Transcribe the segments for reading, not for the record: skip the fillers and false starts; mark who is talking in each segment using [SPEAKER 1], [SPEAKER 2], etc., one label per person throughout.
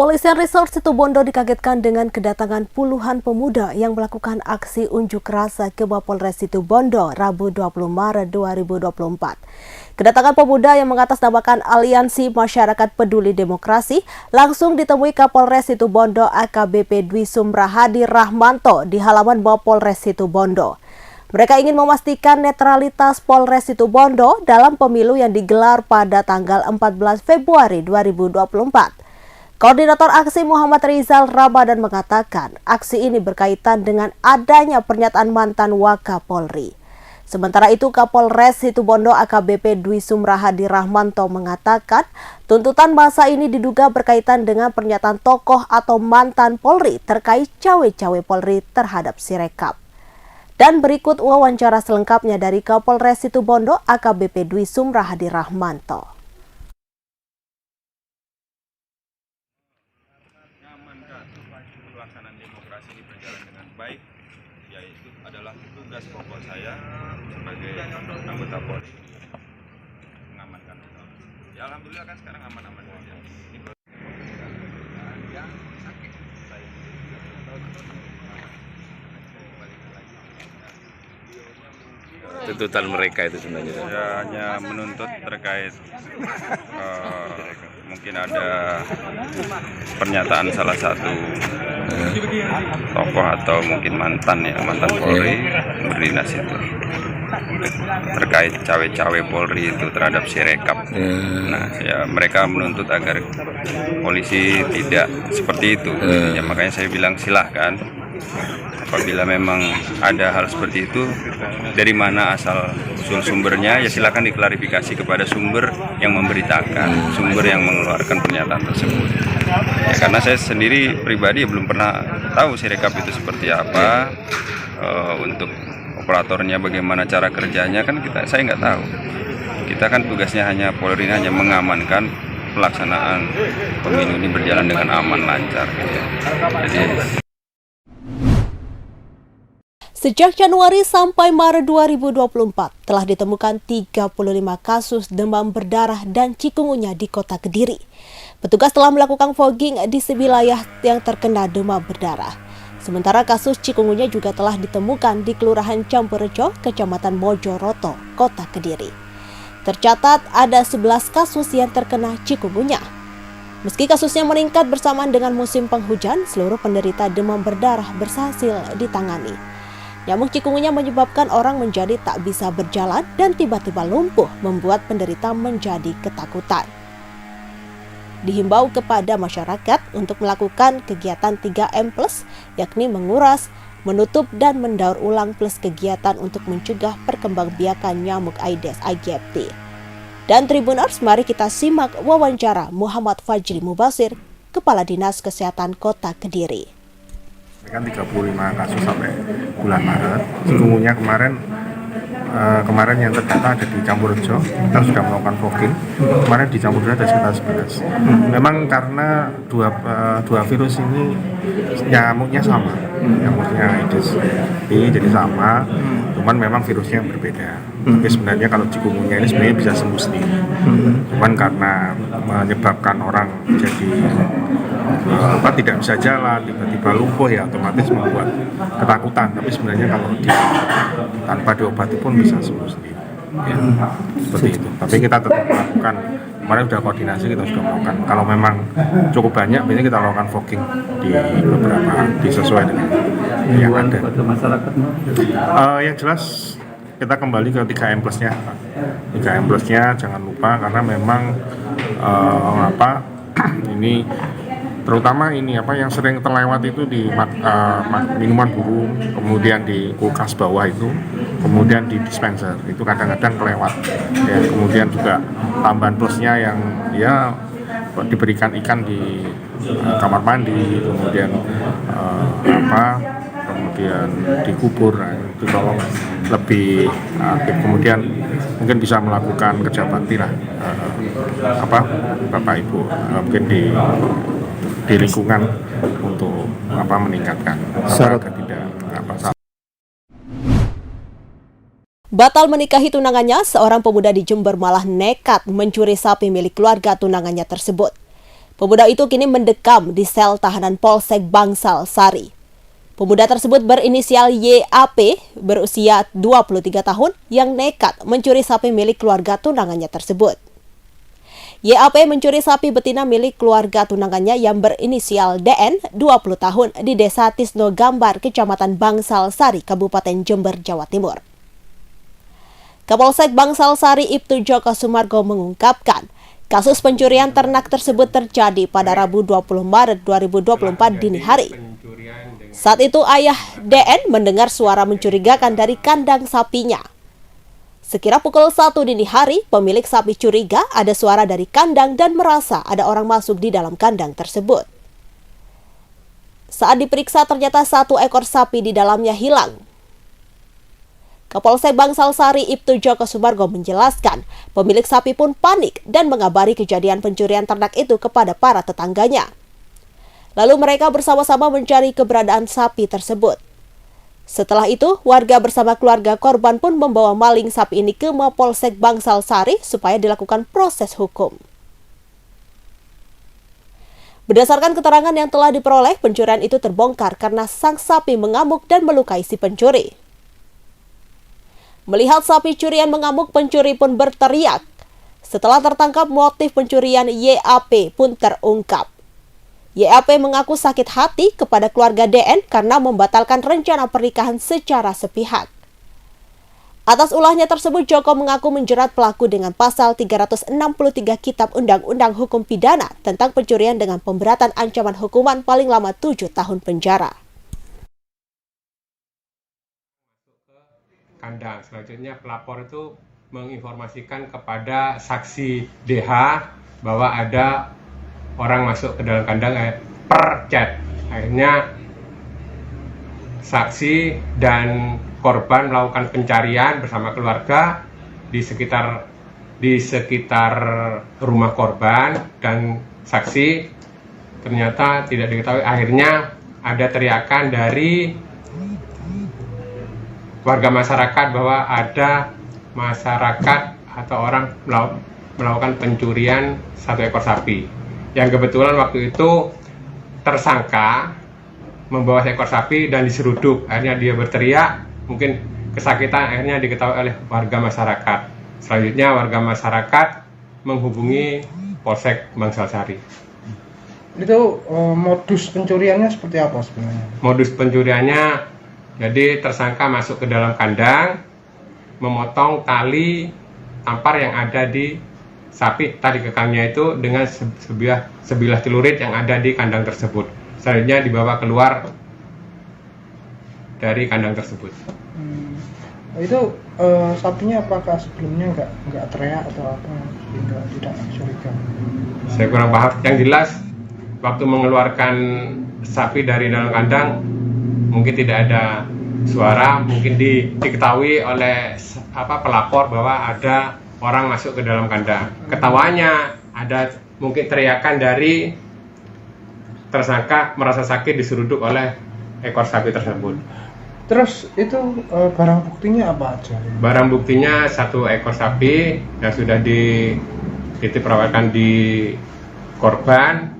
[SPEAKER 1] Kepolisian Resort Situbondo dikagetkan dengan kedatangan puluhan pemuda yang melakukan aksi unjuk rasa ke Mapolres Situbondo Rabu 20 Maret 2024. Kedatangan pemuda yang mengatasnamakan Aliansi Masyarakat Peduli Demokrasi langsung ditemui Kapolres Situbondo AKBP Dwi Sumrahadi Rahmanto di halaman Mapolres Situbondo. Mereka ingin memastikan netralitas Polres Situbondo dalam pemilu yang digelar pada tanggal 14 Februari 2024. Koordinator aksi Muhammad Rizal Ramadan mengatakan aksi ini berkaitan dengan adanya pernyataan mantan Wakapolri. Sementara itu Kapolres Situbondo AKBP Dwi Sumrahadi Rahmanto mengatakan tuntutan massa ini diduga berkaitan dengan pernyataan tokoh atau mantan Polri terkait cawe-cawe Polri terhadap Sirekap. Dan berikut wawancara selengkapnya dari Kapolres Situbondo AKBP Dwi Sumrahadi Rahmanto.
[SPEAKER 2] Pelaksanaan demokrasi ini berjalan dengan baik, yaitu adalah tugas pokok saya sebagai anggota Polri mengamankan. Ya alhamdulillah kan sekarang aman-aman saja.
[SPEAKER 3] Tuntutan mereka itu sebenarnya
[SPEAKER 2] saya hanya menuntut terkait mungkin ada pernyataan salah satu tokoh atau mungkin mantan Polri berdinas itu terkait cawe-cawe Polri itu terhadap Sirekap. Nah, mereka menuntut agar polisi tidak seperti itu. Ya, makanya saya bilang silahkan. Apabila memang ada hal seperti itu, dari mana asal sumbernya, ya silakan diklarifikasi kepada sumber yang memberitakan, sumber yang mengeluarkan pernyataan tersebut. Ya, karena saya sendiri pribadi belum pernah tahu Sirekap itu seperti apa, untuk operatornya bagaimana cara kerjanya kan saya nggak tahu. Kita kan tugasnya Polri hanya mengamankan pelaksanaan pemilu ini berjalan dengan aman lancar. Jadi
[SPEAKER 1] sejak Januari sampai Maret 2024 telah ditemukan 35 kasus demam berdarah dan cikungunya di Kota Kediri. Petugas telah melakukan fogging di wilayah yang terkena demam berdarah. Sementara kasus cikungunya juga telah ditemukan di Kelurahan Campurejo, Kecamatan Mojoroto, Kota Kediri. Tercatat ada 11 kasus yang terkena cikungunya. Meski kasusnya meningkat bersamaan dengan musim penghujan, seluruh penderita demam berdarah berhasil ditangani. Nyamuk cikungunya menyebabkan orang menjadi tak bisa berjalan dan tiba-tiba lumpuh, membuat penderita menjadi ketakutan. Dihimbau kepada masyarakat untuk melakukan kegiatan 3M+, yakni menguras, menutup, dan mendaur ulang plus kegiatan untuk mencegah perkembangbiakan nyamuk Aedes aegypti. Dan Tribuners, mari kita simak wawancara Muhammad Fajri Mubasir, Kepala Dinas Kesehatan Kota Kediri.
[SPEAKER 4] Kan 35 kasus sampai bulan Maret. Cikungunya kemarin yang terdata ada di Campurejo, kita sudah melakukan fogging. Kemarin di Campurejo ada sekitar 11. Memang karena dua virus ini nyamuknya sama, nyamuknya Aedes aegypti jadi sama, cuman memang virusnya berbeda. Tapi sebenarnya kalau cikungunya ini sebenarnya bisa sembuh sendiri. Cuman karena menyebabkan orang jadi tidak bisa jalan, tiba-tiba lumpuh, ya otomatis membuat ketakutan. Tapi sebenarnya kalau tanpa diobati pun bisa sembuh sendiri. Ya, seperti itu. Tapi kita tetap melakukan, kemarin sudah koordinasi, kita sudah melakukan. Kalau memang cukup banyak, biasanya kita lakukan fogging di beberapa, sesuai dengan yang ada. Yang jelas kita kembali ke 3M+-nya. 3M+-nya jangan lupa, karena memang ini terutama yang sering terlewat itu di minuman burung, kemudian di kulkas bawah itu, kemudian di dispenser itu kadang-kadang kelewat. Ya, kemudian juga tambahan plusnya yang diberikan ikan di kamar mandi, kemudian kemudian dikubur. Nah, itu tolong lebih aktif. Kemudian mungkin bisa melakukan kerja bakti lah, Bapak Ibu, mungkin di lingkungan untuk meningkatkan agar tidak
[SPEAKER 1] Batal menikahi tunangannya, seorang pemuda di Jember malah nekat mencuri sapi milik keluarga tunangannya tersebut. Pemuda itu kini mendekam di sel tahanan Polsek Bangsal Sari. Pemuda tersebut berinisial YAP berusia 23 tahun yang nekat mencuri sapi milik keluarga tunangannya tersebut. YAP mencuri sapi betina milik keluarga tunangannya yang berinisial DN 20 tahun di Desa Tisno Gambar, Kecamatan Bangsal Sari, Kabupaten Jember, Jawa Timur. Kapolsek Bangsal Sari Ibtu Joko Sumargo mengungkapkan, kasus pencurian ternak tersebut terjadi pada Rabu 20 Maret 2024 dini hari. Saat itu ayah DN mendengar suara mencurigakan dari kandang sapinya. Sekira pukul 1 dini hari, pemilik sapi curiga ada suara dari kandang dan merasa ada orang masuk di dalam kandang tersebut. Saat diperiksa ternyata 1 ekor sapi di dalamnya hilang. Kapolsek Bangsal Sari Ibtu Joko Sumargo menjelaskan, pemilik sapi pun panik dan mengabari kejadian pencurian ternak itu kepada para tetangganya. Lalu mereka bersama-sama mencari keberadaan sapi tersebut. Setelah itu, warga bersama keluarga korban pun membawa maling sapi ini ke Mapolsek Bangsal Sari supaya dilakukan proses hukum. Berdasarkan keterangan yang telah diperoleh, pencurian itu terbongkar karena sang sapi mengamuk dan melukai si pencuri. Melihat sapi curian mengamuk, pencuri pun berteriak. Setelah tertangkap, motif pencurian YAP pun terungkap. YAP mengaku sakit hati kepada keluarga DN karena membatalkan rencana pernikahan secara sepihak. Atas ulahnya tersebut, Joko mengaku menjerat pelaku dengan pasal 363 Kitab Undang-Undang Hukum Pidana tentang pencurian dengan pemberatan ancaman hukuman paling lama 7 tahun penjara.
[SPEAKER 5] Kandang. Selanjutnya pelapor itu menginformasikan kepada saksi DH bahwa ada orang masuk ke dalam kandang per chat. Akhirnya saksi dan korban melakukan pencarian bersama keluarga di sekitar rumah korban dan saksi. Ternyata tidak diketahui. Akhirnya ada teriakan dari warga masyarakat bahwa ada masyarakat atau orang melakukan pencurian 1 ekor sapi. Yang kebetulan waktu itu tersangka membawa seekor sapi dan diseruduk. Akhirnya dia berteriak, mungkin kesakitan, akhirnya diketahui oleh warga masyarakat. Selanjutnya warga masyarakat menghubungi Polsek Bangsal Sari.
[SPEAKER 6] Itu modus pencuriannya seperti apa sebenarnya?
[SPEAKER 5] Modus pencuriannya, jadi tersangka masuk ke dalam kandang, memotong tali tampar yang ada di sapi, tali kekangnya itu dengan sebilah celurit yang ada di kandang tersebut. Selanjutnya dibawa keluar dari kandang tersebut.
[SPEAKER 6] Itu sapinya apakah sebelumnya nggak teriak atau apa sehingga tidak curiga?
[SPEAKER 5] Saya kurang paham. Yang jelas waktu mengeluarkan sapi dari dalam kandang mungkin tidak ada suara, mungkin diketahui oleh pelapor bahwa ada orang masuk ke dalam kandang. Ketawanya ada mungkin teriakan dari tersangka merasa sakit diseruduk oleh ekor sapi tersebut.
[SPEAKER 6] Terus itu barang buktinya apa aja?
[SPEAKER 5] Barang buktinya 1 ekor sapi yang sudah dititip perawatan di korban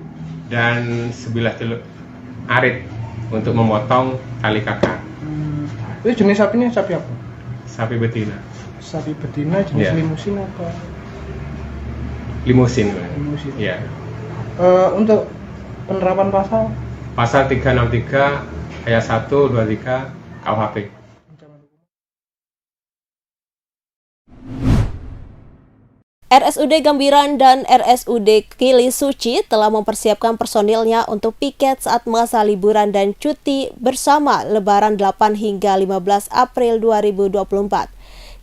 [SPEAKER 5] dan sebilah arit untuk memotong tali kakak.
[SPEAKER 6] Itu jenis sapinya sapi apa?
[SPEAKER 5] Sapi betina.
[SPEAKER 6] Sapi betina jenis limusin apa?
[SPEAKER 5] Limusin.
[SPEAKER 6] Limusin.
[SPEAKER 5] Ya.
[SPEAKER 6] Untuk penerapan
[SPEAKER 5] pasal 363 ayat 1, 2, 3 KUHP.
[SPEAKER 1] RSUD Gambiran dan RSUD Kili Suci telah mempersiapkan personilnya untuk piket saat masa liburan dan cuti bersama Lebaran 8 hingga 15 April 2024.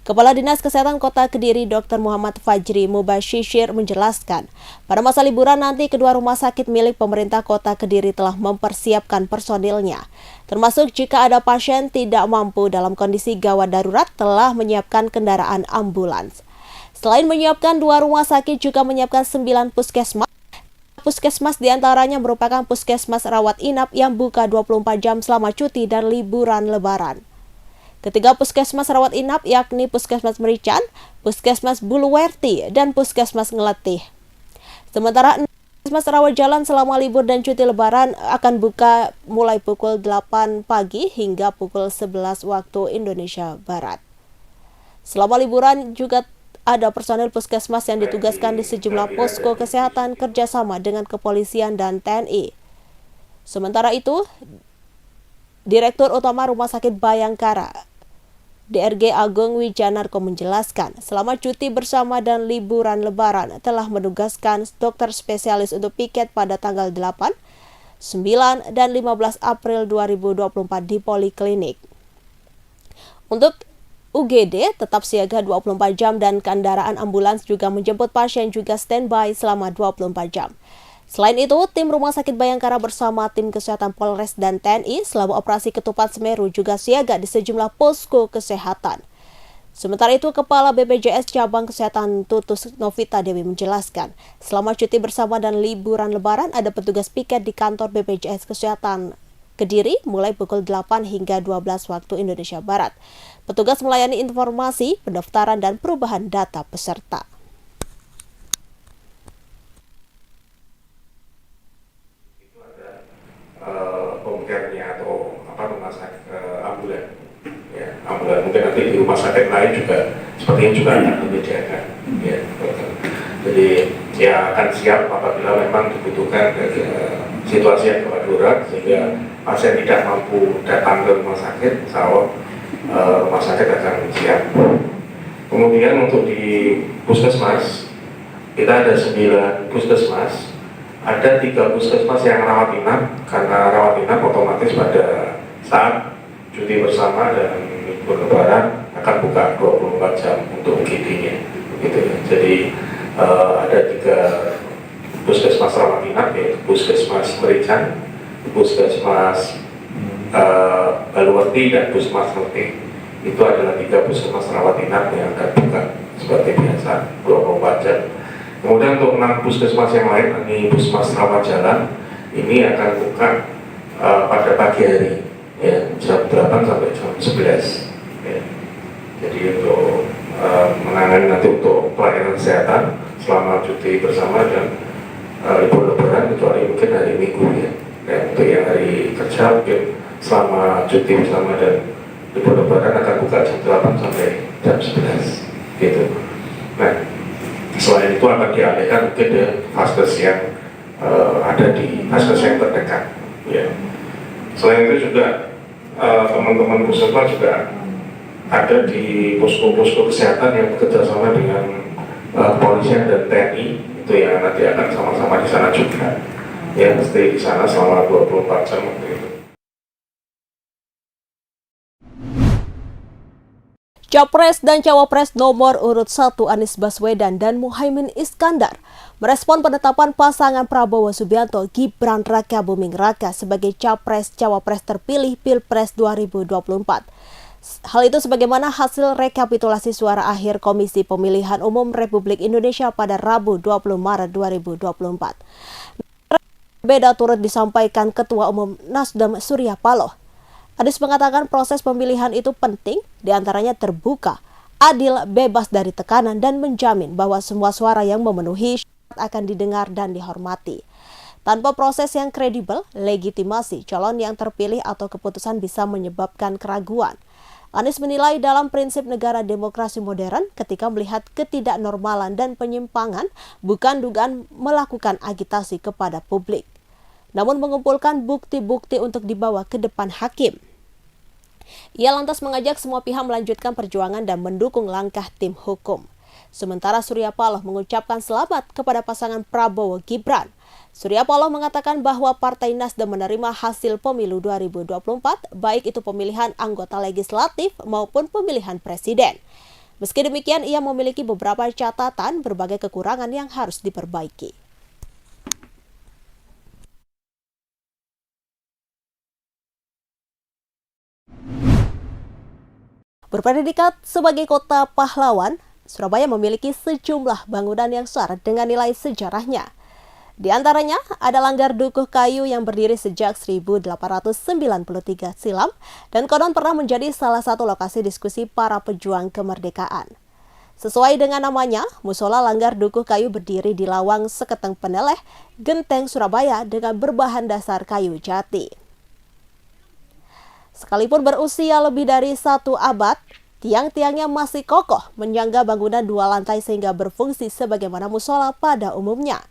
[SPEAKER 1] Kepala Dinas Kesehatan Kota Kediri Dr. Muhammad Fajri Mubashishir menjelaskan, pada masa liburan nanti kedua rumah sakit milik pemerintah Kota Kediri telah mempersiapkan personilnya. Termasuk jika ada pasien tidak mampu dalam kondisi gawat darurat telah menyiapkan kendaraan ambulans. Selain menyiapkan 2 rumah sakit juga menyiapkan 9 puskesmas. Puskesmas diantaranya merupakan puskesmas rawat inap yang buka 24 jam selama cuti dan liburan lebaran. Ketiga puskesmas rawat inap yakni Puskesmas Merican, Puskesmas Buluwerti, dan Puskesmas Ngeletih. Sementara Puskesmas rawat jalan selama libur dan cuti lebaran akan buka mulai pukul 8 pagi hingga pukul 11 waktu Indonesia Barat. Selama liburan juga ada personel puskesmas yang ditugaskan di sejumlah posko kesehatan kerjasama dengan kepolisian dan TNI. Sementara itu, Direktur Utama Rumah Sakit Bayangkara DRG Agung Wijanarko menjelaskan, selama cuti bersama dan liburan lebaran telah menugaskan dokter spesialis untuk piket pada tanggal 8, 9, dan 15 April 2024 di Poliklinik. Untuk UGD tetap siaga 24 jam dan kendaraan ambulans juga menjemput pasien juga standby selama 24 jam. Selain itu, tim Rumah Sakit Bayangkara bersama tim kesehatan Polres dan TNI selama operasi Ketupat Semeru juga siaga di sejumlah posko kesehatan. Sementara itu, Kepala BPJS Cabang Kesehatan Tutus Novita Dewi menjelaskan, selama cuti bersama dan liburan lebaran ada petugas piket di kantor BPJS Kesehatan Kediri mulai pukul 8 hingga 12 waktu Indonesia Barat. Petugas melayani informasi, pendaftaran, dan perubahan data peserta.
[SPEAKER 7] Homecarenya atau rumah sakit ambulan, ya, ambulan mungkin nanti di rumah sakit lain juga sepertinya juga akan menyediakan, ya, jadi ya akan siap apabila memang dibutuhkan situasi yang darurat sehingga pasien tidak mampu datang ke rumah sakit, rumah sakit akan siap. Kemudian untuk di puskesmas kita ada 9 puskesmas. Ada 3 puskesmas yang rawat inap, karena rawat inap otomatis pada saat cuti bersama dan libur lebaran akan buka 24 jam untuk UGD-nya, gitu ya. Jadi ada 3 puskesmas rawat inap, yaitu Puskesmas Merican, Puskesmas Baluwerti, dan Puskesmas Ngerti. Itu adalah 3 puskesmas rawat inap yang akan buka seperti biasa 24 jam. Kemudian untuk 6 puskesmas yang lain, ini puskesmas rawat jalan, ini akan buka pada pagi hari, ya, jam 8 sampai jam 11. Ya. Jadi untuk menangani nanti untuk pelayanan kesehatan selama cuti bersama dan libur lebaran, kecuali mungkin hari Minggu, ya. Untuk yang hari kerja mungkin selama cuti bersama dan libur lebaran akan buka jam 8 sampai jam 11, gitu. Nah, selain itu akan dialihkan mungkin ke vaskes yang ada di vaskes yang terdekat, ya. Selain itu juga teman-teman puskesmas juga ada di posko-posko kesehatan yang bekerjasama dengan kepolisian dan TNI, itu yang nanti akan sama-sama di sana juga, ya, stay di sana selama 24 jam waktu itu.
[SPEAKER 1] Capres dan Cawapres nomor urut 1 Anies Baswedan dan Muhaimin Iskandar merespon penetapan pasangan Prabowo Subianto Gibran Rakabuming Raka sebagai Capres-Cawapres terpilih Pilpres 2024. Hal itu sebagaimana hasil rekapitulasi suara akhir Komisi Pemilihan Umum Republik Indonesia pada Rabu 20 Maret 2024. Beda turut disampaikan Ketua Umum Nasdem Surya Paloh. Anies mengatakan proses pemilihan itu penting, diantaranya terbuka, adil, bebas dari tekanan, dan menjamin bahwa semua suara yang memenuhi syarat akan didengar dan dihormati. Tanpa proses yang kredibel, legitimasi calon yang terpilih atau keputusan bisa menyebabkan keraguan. Anies menilai dalam prinsip negara demokrasi modern ketika melihat ketidaknormalan dan penyimpangan bukan dugaan melakukan agitasi kepada publik, namun mengumpulkan bukti-bukti untuk dibawa ke depan hakim. Ia lantas mengajak semua pihak melanjutkan perjuangan dan mendukung langkah tim hukum. Sementara Surya Paloh mengucapkan selamat kepada pasangan Prabowo Gibran. Surya Paloh mengatakan bahwa Partai Nasdem menerima hasil pemilu 2024, baik itu pemilihan anggota legislatif maupun pemilihan presiden. Meski demikian, ia memiliki beberapa catatan berbagai kekurangan yang harus diperbaiki. Berpredikat sebagai kota pahlawan, Surabaya memiliki sejumlah bangunan yang syarat dengan nilai sejarahnya. Di antaranya ada Langgar Dukuh Kayu yang berdiri sejak 1893 silam dan konon pernah menjadi salah satu lokasi diskusi para pejuang kemerdekaan. Sesuai dengan namanya, Musola Langgar Dukuh Kayu berdiri di Lawang Seketeng Peneleh, Genteng, Surabaya dengan berbahan dasar kayu jati. Sekalipun berusia lebih dari 1 abad, tiang-tiangnya masih kokoh menyangga bangunan 2 lantai sehingga berfungsi sebagaimana musola pada umumnya.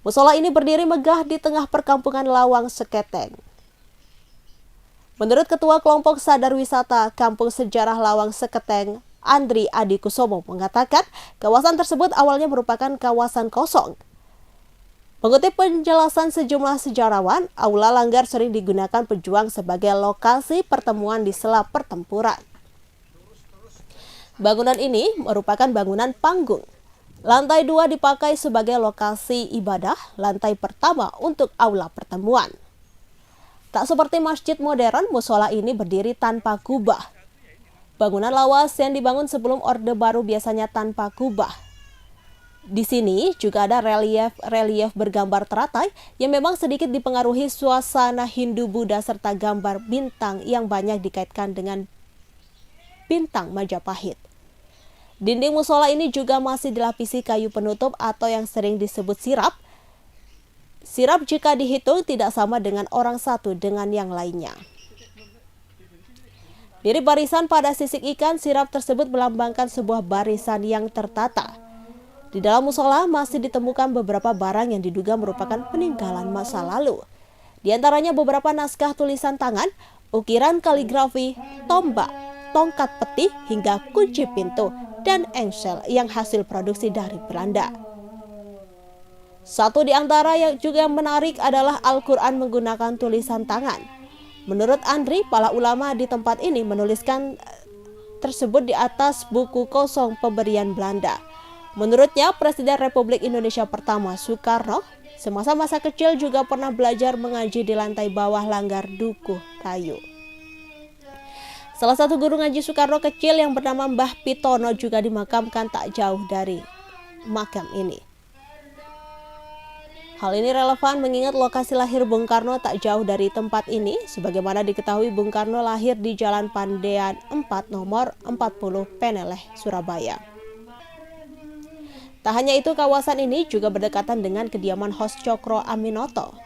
[SPEAKER 1] Musola ini berdiri megah di tengah perkampungan Lawang Seketeng. Menurut Ketua Kelompok Sadar Wisata Kampung Sejarah Lawang Seketeng, Andri Adi Kusomo mengatakan kawasan tersebut awalnya merupakan kawasan kosong. Mengutip penjelasan sejumlah sejarawan, Aula Langgar sering digunakan pejuang sebagai lokasi pertemuan di sela pertempuran. Bangunan ini merupakan bangunan panggung. Lantai 2 dipakai sebagai lokasi ibadah, lantai pertama untuk aula pertemuan. Tak seperti masjid modern, musola ini berdiri tanpa kubah. Bangunan lawas yang dibangun sebelum Orde Baru biasanya tanpa kubah. Di sini juga ada relief bergambar teratai yang memang sedikit dipengaruhi suasana Hindu-Buddha serta gambar bintang yang banyak dikaitkan dengan bintang Majapahit. Dinding musola ini juga masih dilapisi kayu penutup atau yang sering disebut sirap. Sirap jika dihitung tidak sama dengan orang satu dengan yang lainnya. Mirip barisan pada sisik ikan, sirap tersebut melambangkan sebuah barisan yang tertata. Di dalam musola masih ditemukan beberapa barang yang diduga merupakan peninggalan masa lalu. Di antaranya beberapa naskah tulisan tangan, ukiran kaligrafi, tombak, tongkat peti, hingga kunci pintu, dan engsel yang hasil produksi dari Belanda. Satu di antara yang juga menarik adalah Al-Quran menggunakan tulisan tangan. Menurut Andri, para ulama di tempat ini menuliskan tersebut di atas buku kosong pemberian Belanda. Menurutnya, Presiden Republik Indonesia pertama Soekarno semasa masa kecil juga pernah belajar mengaji di lantai bawah Langgar Dukuh Kayu. Salah satu guru ngaji Soekarno kecil yang bernama Mbah Pitono juga dimakamkan tak jauh dari makam ini. Hal ini relevan mengingat lokasi lahir Bung Karno tak jauh dari tempat ini. Sebagaimana diketahui, Bung Karno lahir di Jalan Pandean 4 nomor 40 Peneleh, Surabaya. Tak hanya itu, kawasan ini juga berdekatan dengan kediaman Hos Cokro Aminoto.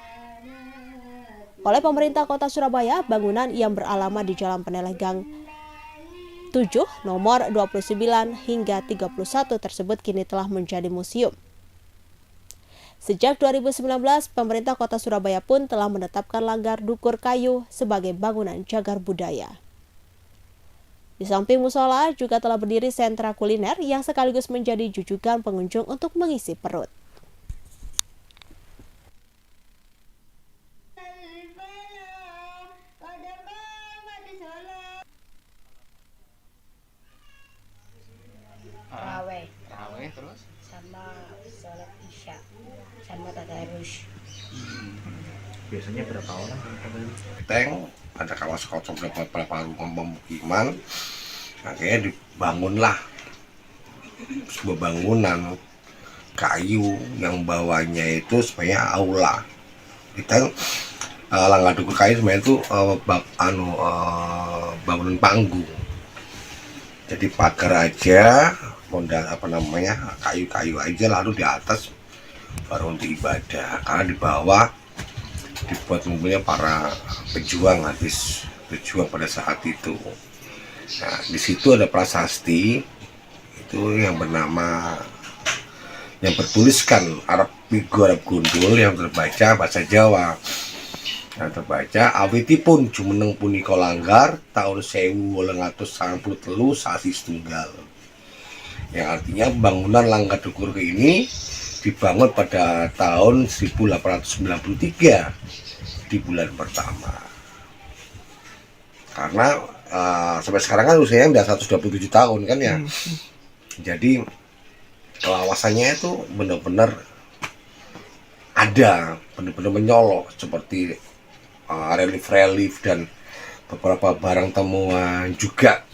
[SPEAKER 1] Oleh pemerintah kota Surabaya, bangunan yang beralamat di Jalan Peneleh Gang 7 nomor 29 hingga 31 tersebut kini telah menjadi museum. Sejak 2019, pemerintah kota Surabaya pun telah menetapkan Langgar Dukuh Kayu sebagai bangunan cagar budaya. Di samping musola juga telah berdiri sentra kuliner yang sekaligus menjadi jujukan pengunjung untuk mengisi perut.
[SPEAKER 8] Raweh terus sama sholat isya sama tadarus.
[SPEAKER 4] Biasanya berapa orang?
[SPEAKER 9] Tank, ada kawasan kosong beberapa rumah pemukiman, akhirnya dibangunlah sebuah bangunan kayu yang bawahnya itu sebenarnya aula. Kita Langgar Dukuh Kayu sebenarnya itu bangunan panggung. Jadi pagar aja, modal kayu-kayu aja, lalu di atas baru untuk ibadah. Karena di bawah dibuat mobilnya para pejuang pada saat itu. Nah, di situ ada prasasti itu yang bertuliskan Arab Gundul yang terbaca bahasa Jawa. Yang terbaca awitipun jumeneng punika Langgar tahun 1893 sasi setunggal. Yang artinya bangunan Langgar Dukuh ini dibangun pada tahun 1893 di bulan pertama. Karena sampai sekarang kan usianya udah 127 tahun kan ya. Jadi kawasannya itu benar-benar ada, benar-benar menyolok seperti relief dan beberapa barang temuan juga.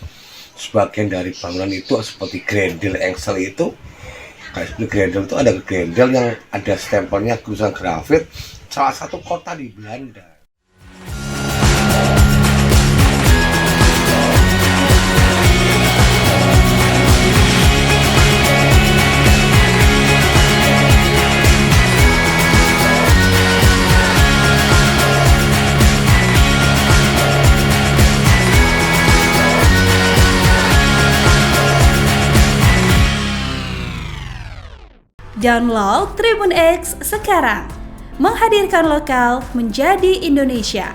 [SPEAKER 9] Sebagian dari bangunan itu seperti grendel engsel itu, kayak seperti grendel itu ada grendel yang ada stempelnya tulisan grafit salah satu kota di Belanda.
[SPEAKER 10] Download Tribun X sekarang. Menghadirkan lokal menjadi Indonesia.